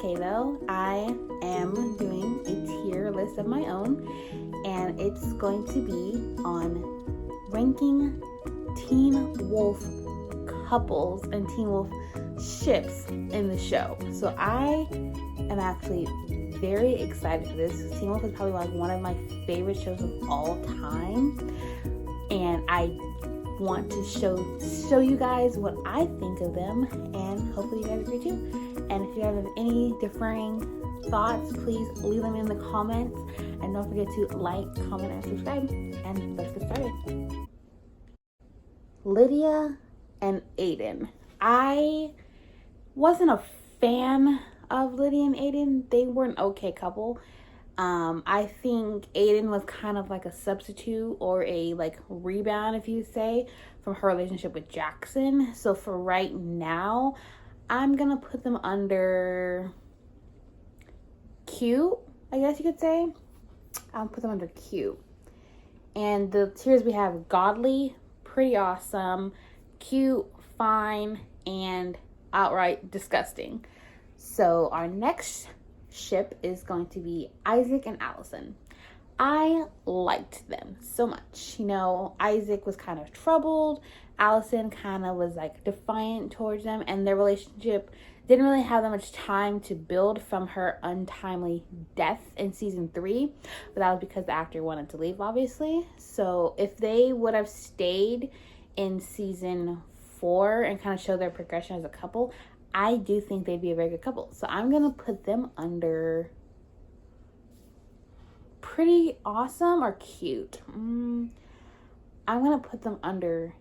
okay though. I am doing a tier list of my own, and it's going to be on ranking Teen Wolf couples and Teen Wolf ships in the show. So I am actually very excited for this. Teen Wolf is probably like one of my favorite shows of all time, and I want to show you guys what I think of them, and hopefully you guys agree too. And if you have any differing thoughts, please leave them in the comments, and don't forget to like, comment, and subscribe. And let's get started. Lydia and Aiden. I wasn't a fan of Lydia and Aiden. They were an okay couple. I think Aiden was kind of like a substitute or a like rebound, if you say, from her relationship with Jackson. So for right now, I'm gonna put them under cute, I guess you could say. I'll put them under cute. And the tiers we have: godly, pretty awesome, cute, fine, and outright disgusting. So our next ship is going to be Isaac and Allison. I liked them so much. You know, Isaac was kind of troubled. Allison kind of was like defiant towards them, and their relationship didn't really have that much time to build from her untimely death in season 3, but that was because the actor wanted to leave, obviously. So if they would have stayed in season 4 and kind of show their progression as a couple, I do think they'd be a very good couple. So I'm going to put them under pretty awesome or cute. I'm going to put them under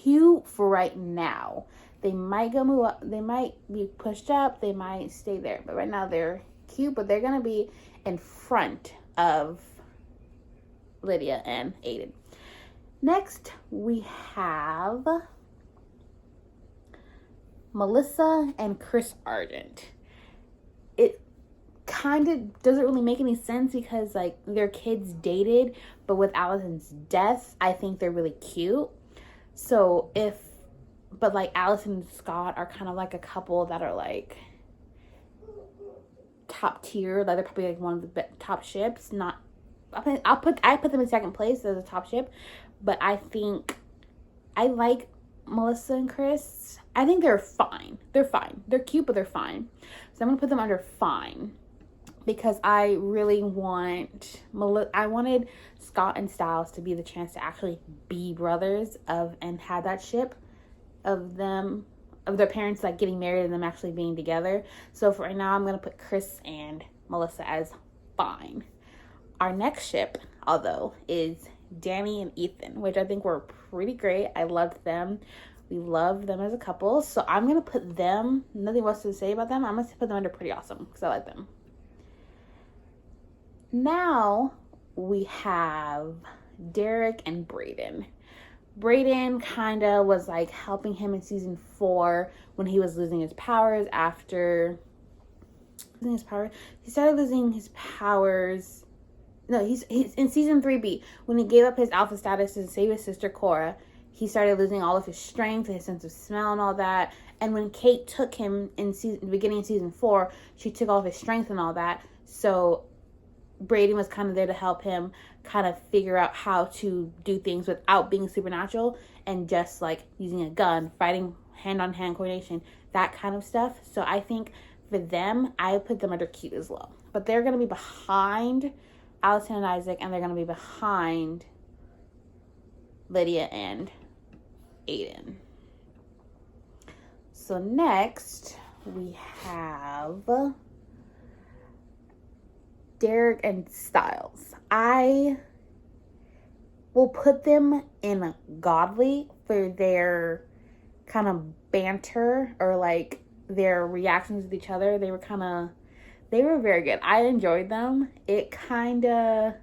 cute for right now. They might go move up. They might be pushed up. They might stay there. But right now they're cute, but they're going to be in front of Lydia and Aiden. Next, we have Melissa and Chris Argent. It kind of doesn't really make any sense because like their kids dated, but with Allison's death, I think they're really cute. So but like Allison and Scott are kind of like a couple that are like top tier. Like they're probably like one of the top ships. I put them in second place as a top ship, but I think I like Melissa and Chris. I think they're fine. They're fine. They're cute, but they're fine. So I'm going to put them under fine because I really I wanted Scott and Styles to be the chance to actually be brothers and have that ship of their parents like getting married and them actually being together. So for right now, I'm going to put Chris and Melissa as fine. Our next ship, although, is Danny and Ethan, which I think were pretty great. I loved them. We love them as a couple. So I'm going to put them, nothing else to say about them. I'm going to put them under pretty awesome because I like them. Now we have Derek and Brayden. Brayden kind of was like helping him in season 4 when he was losing his powers after losing his powers. He started losing his powers. No, he's in season 3B when he gave up his alpha status to save his sister Cora. He started losing all of his strength and his sense of smell and all that. And when Kate took him in the beginning of season 4, she took all of his strength and all that. So Brayden was kind of there to help him kind of figure out how to do things without being supernatural and just like using a gun, fighting hand-on-hand coordination, that kind of stuff. So I think for them, I put them under cute as well. But they're going to be behind Allison and Isaac, and they're going to be behind Lydia and Aiden. So next, we have Derek and Styles. I will put them in godly for their kind of banter or like their reactions with each other. They were very good. I enjoyed them. It kind of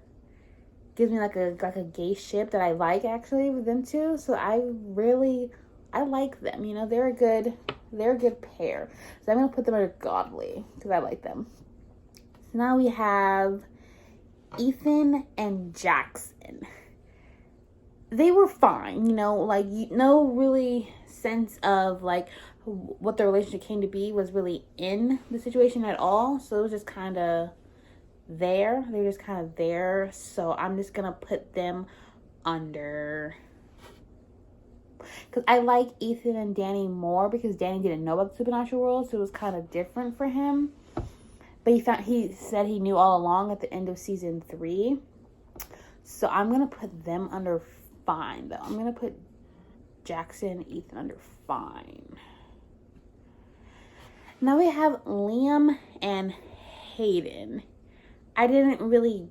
gives me like a gay ship that I like actually with them too. So I like them. You know, they're a good pair. So I'm gonna put them under godly because I like them. So now we have Ethan and Jackson. They were fine, you know, like no really sense of like what the relationship came to be was really in the situation at all. So it was just kind of there. They were just kind of there. So I'm just going to put them under... Because I like Ethan and Danny more because Danny didn't know about the supernatural world. So it was kind of different for him. But he said he knew all along at the end of season 3. So I'm going to put them under fine, though. I'm going to put Jackson and Ethan under fine. Now we have Liam and Hayden. I didn't really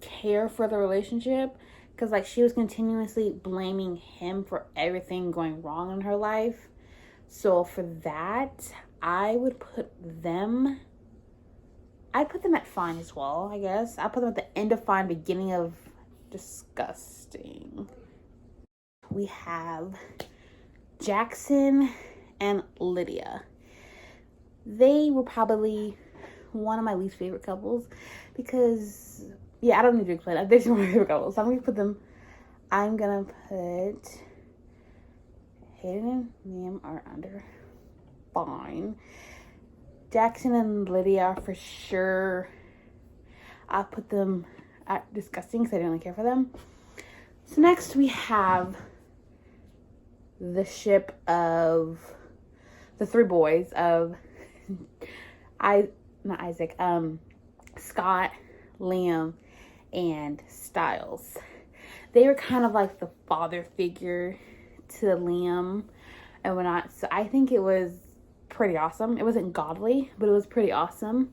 care for the relationship because, like, she was continuously blaming him for everything going wrong in her life. So for that, I would put them... I'd put them at fine as well, I guess. I'd put them at the end of fine, beginning of disgusting. We have Jackson and Lydia. They were probably one of my least favorite couples because, yeah, I don't need to explain that. They're just one of my favorite couples. So I'm going to put Hayden and Liam are under fine. Jackson and Lydia are for sure. I'll put them at disgusting because I didn't really care for them. So next we have the ship of the 3 boys of Scott, Liam, and Styles. They were kind of like the father figure to Liam and whatnot. So I think it was pretty awesome. It wasn't godly, but it was pretty awesome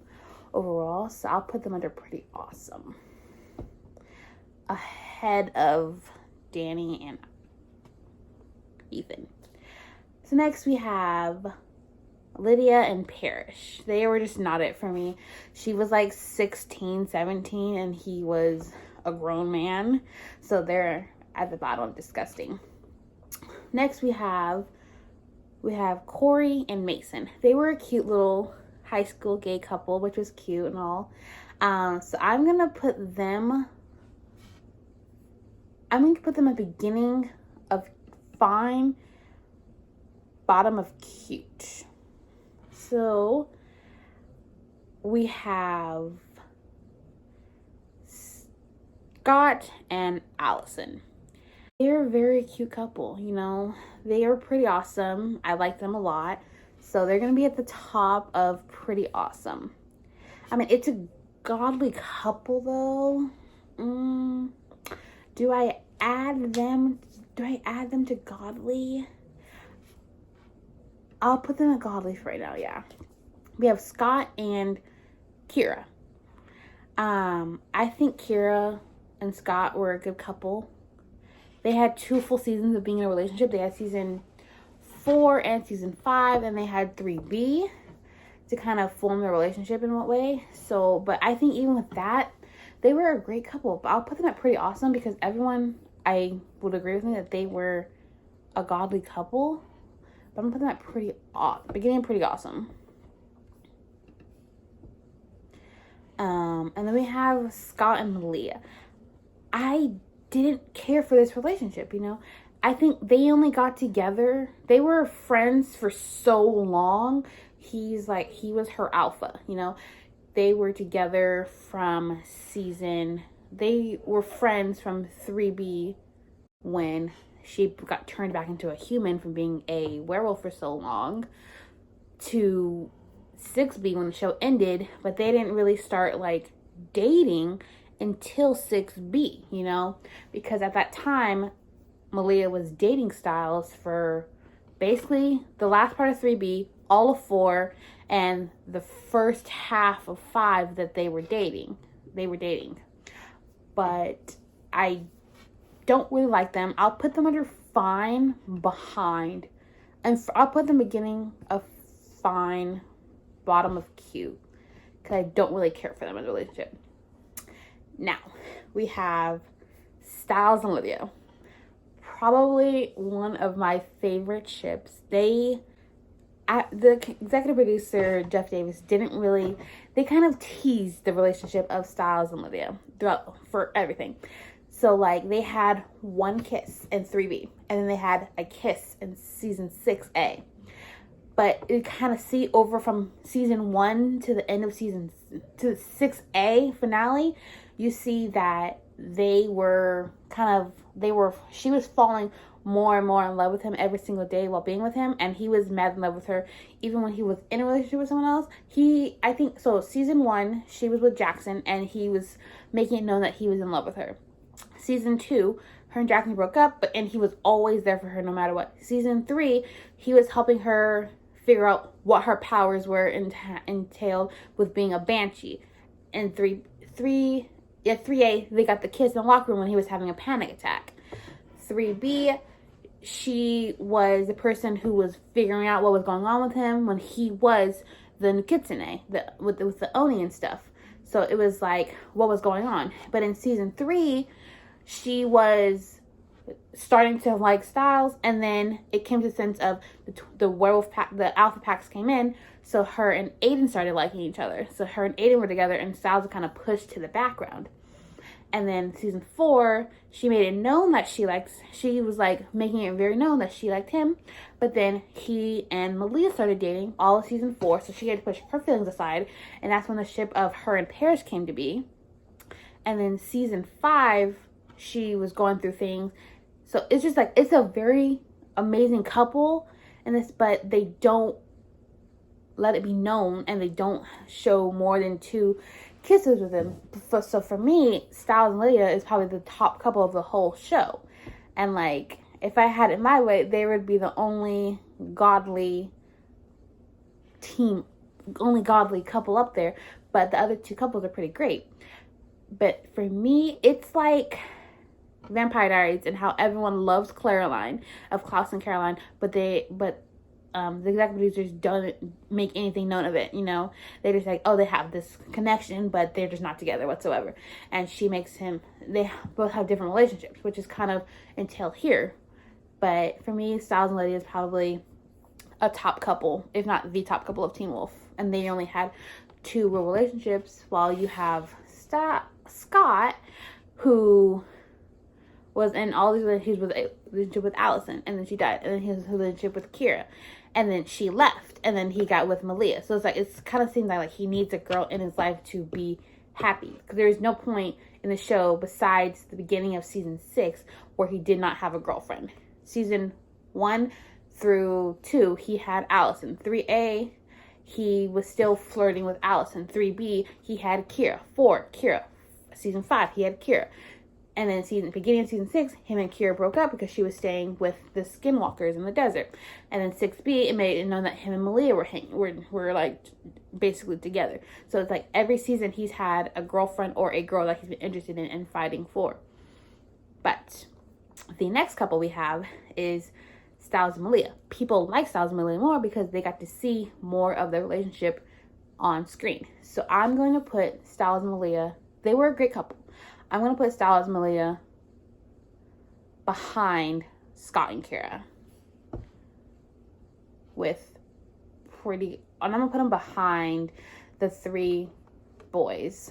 overall. So I'll put them under pretty awesome. Ahead of Danny and Ethan. So next we have Lydia and Parrish. They were just not it for me. She was like 16, 17, and he was a grown man. So they're at the bottom of disgusting. Next we have Corey and Mason. They were a cute little high school gay couple, which was cute and all. So I'm going to put them at the beginning of fine, bottom of cute. So we have Scott and Allison. They're a very cute couple, you know. They are pretty awesome. I like them a lot. So they're going to be at the top of pretty awesome. I mean, it's a godly couple, though. Do I add them to godly? I'll put them at godly for right now, yeah. We have Scott and Kira. I think Kira and Scott were a good couple. They had 2 full seasons of being in a relationship. They had season 4 and season 5, and they had 3B to kind of form their relationship in what way. So, but I think even with that, they were a great couple. But I'll put them at pretty awesome because everyone, I would agree with me that they were a godly couple. But I'm going to put them at beginning pretty awesome. And then we have Scott and Leah. I didn't care for this relationship, you know. I think they only got together. They were friends for so long. He was her alpha, you know. They were together they were friends from 3B when she got turned back into a human from being a werewolf for so long to 6B when the show ended, but they didn't really start like dating until 6B, you know, because at that time Malia was dating Styles for basically the last part of 3B, all of 4, and the first half of 5 that they were dating. But I don't really like them. I'll put them under fine behind, and I'll put them beginning of fine, bottom of cute, because I don't really care for them in a relationship. Now, we have Styles and Lydia. Probably one of my favorite ships. The executive producer, Jeff Davis, they kind of teased the relationship of Styles and Lydia for everything. So like they had one kiss in 3B, and then they had a kiss in season 6A. But it kind of see over from season 1 to the end of season to the 6A finale, you see that she was falling more and more in love with him every single day while being with him, and he was mad in love with her even when he was in a relationship with someone else. I think so season 1 she was with Jackson, and he was making it known that he was in love with her. Season 2, her and Jackson broke up, and he was always there for her no matter what. Season 3, he was helping her figure out what her powers were entailed with being a banshee. And 3A, they got the kiss in the locker room when he was having a panic attack. 3B, she was the person who was figuring out what was going on with him when he was the kitsune, with the Oni and stuff. So it was like, what was going on? But in season 3, she was starting to like Styles, and then it came to the sense of the werewolf pack, the alpha packs came in, so her and Aiden started liking each other. So her and Aiden were together, and Styles was kind of pushed to the background. And then season 4, she made it known that she was like making it very known that she liked him. But then he and Malia started dating all of season 4, so she had to push her feelings aside, and that's when the ship of her and Paris came to be. And then season 5, she was going through things. So it's just like, it's a very amazing couple in this, but they don't let it be known, and they don't show more than 2 kisses with him. So for me, Styles and Lydia is probably the top couple of the whole show. And like, if I had it my way, they would be the only godly couple up there. But the other 2 couples are pretty great. But for me, it's like Vampire Diaries, and how everyone loves Caroline of Klaus and Caroline, but the executive producers don't make anything known of it. You know, they just like, oh, they have this connection, but they're just not together whatsoever. And she makes him. They both have different relationships, which is kind of entailed here. But for me, Styles and Lydia is probably a top couple, if not the top couple of Teen Wolf, and they only had 2 real relationships, while you have Scott, who was in all these relationships. He was in a relationship with Allison, and then she died, and then he was in a relationship with Kira, and then she left, and then he got with Malia. So it's like, it's kind of seems like he needs a girl in his life to be happy, because there is no point in the show besides the beginning of season 6 where he did not have a girlfriend. Season 1 through 2, he had Allison. 3A, he was still flirting with Allison. 3B, he had Kira. 4, Kira. Season 5, he had Kira. And then beginning of season 6, him and Kira broke up because she was staying with the skinwalkers in the desert. And then 6B, it made it known that him and Malia were like basically together. So it's like every season he's had a girlfriend or a girl that he's been interested in and fighting for. But the next couple we have is Styles and Malia. People like Styles and Malia more because they got to see more of their relationship on screen. So I'm going to put Styles and Malia. They were a great couple. I'm going to put Styles and Malia behind Scott and Kira. And I'm going to put them behind the 3 boys.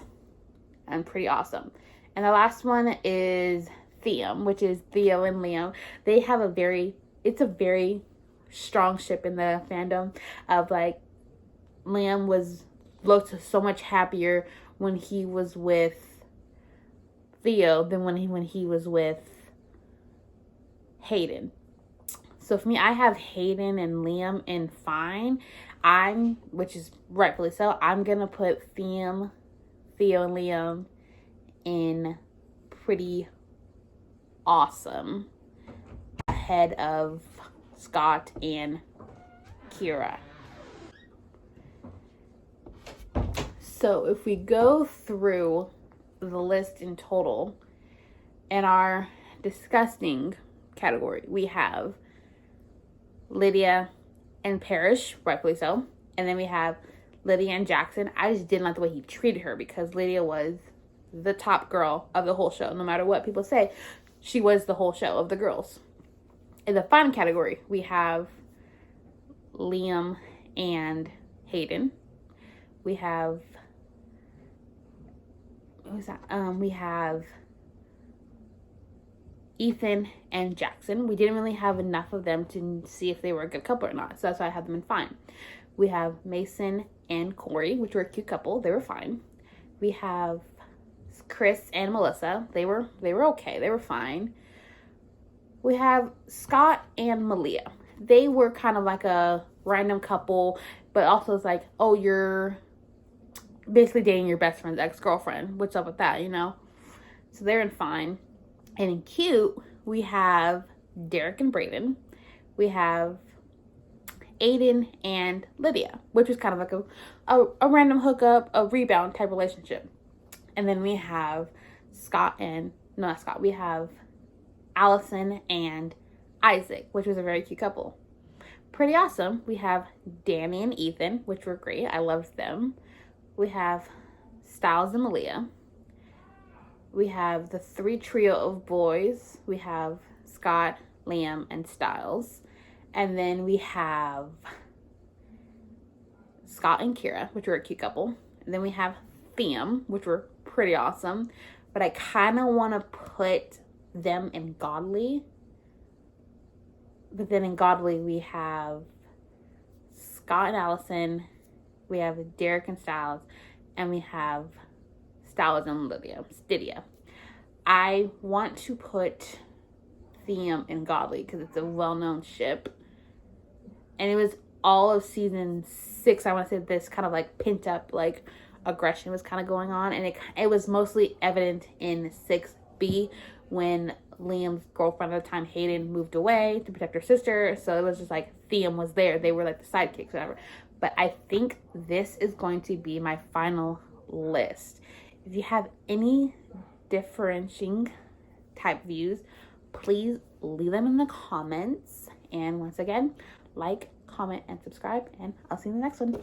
And pretty awesome. And the last one is Theum, which is Theo and Liam. They have it's a very strong ship in the fandom of like, Liam looked so much happier when he was with Theo than when he was with Hayden. So for me, I have Hayden and Liam in fine. Which is rightfully so, I'm gonna put Theo and Liam in pretty awesome ahead of Scott and Kira. So if we go through the list in total, in our disgusting category, we have Lydia and Parrish, rightfully so. And then we have Lydia and Jackson. I just didn't like the way he treated her, because Lydia was the top girl of the whole show. No matter what people say, she was the whole show of the girls. In the fun category, we have Liam and Hayden. We have we have Ethan and Jackson. We didn't really have enough of them to see if they were a good couple or not, so that's why I had them in fine. We have Mason and Corey, which were a cute couple. They were fine. We have Chris and Melissa. They were okay. They were fine. We have Scott and Malia. They were kind of like a random couple, but also it's like, oh, you're basically dating your best friend's ex-girlfriend. What's up with that, you know? So they're in fine. And in cute, we have Derek and Brayden. We have Aiden and Lydia, which is kind of like a random hookup, a rebound type relationship. And then we have we have Allison and Isaac, which was a very cute couple. Pretty awesome. We have Danny and Ethan, which were great. I loved them. We have Styles and Malia. We have the 3 trio of boys. We have Scott, Liam, and Styles. And then we have Scott and Kira, which were a cute couple. And then we have Thiem, which were pretty awesome. But I kind of want to put them in Godly. But then in Godly, we have Scott and Allison. We have Derek and Styles. And we have Styles and STYDIA. I want to put Thiem in Godly because it's a well-known ship. And it was all of season 6. I want to say this kind of like pent up like aggression was kind of going on. And it was mostly evident in 6B when Liam's girlfriend at the time, Hayden, moved away to protect her sister. So it was just like Thiem was there. They were like the sidekicks, whatever. But I think this is going to be my final list. If you have any differentiating type views, please leave them in the comments. And once again, like, comment, and subscribe. And I'll see you in the next one.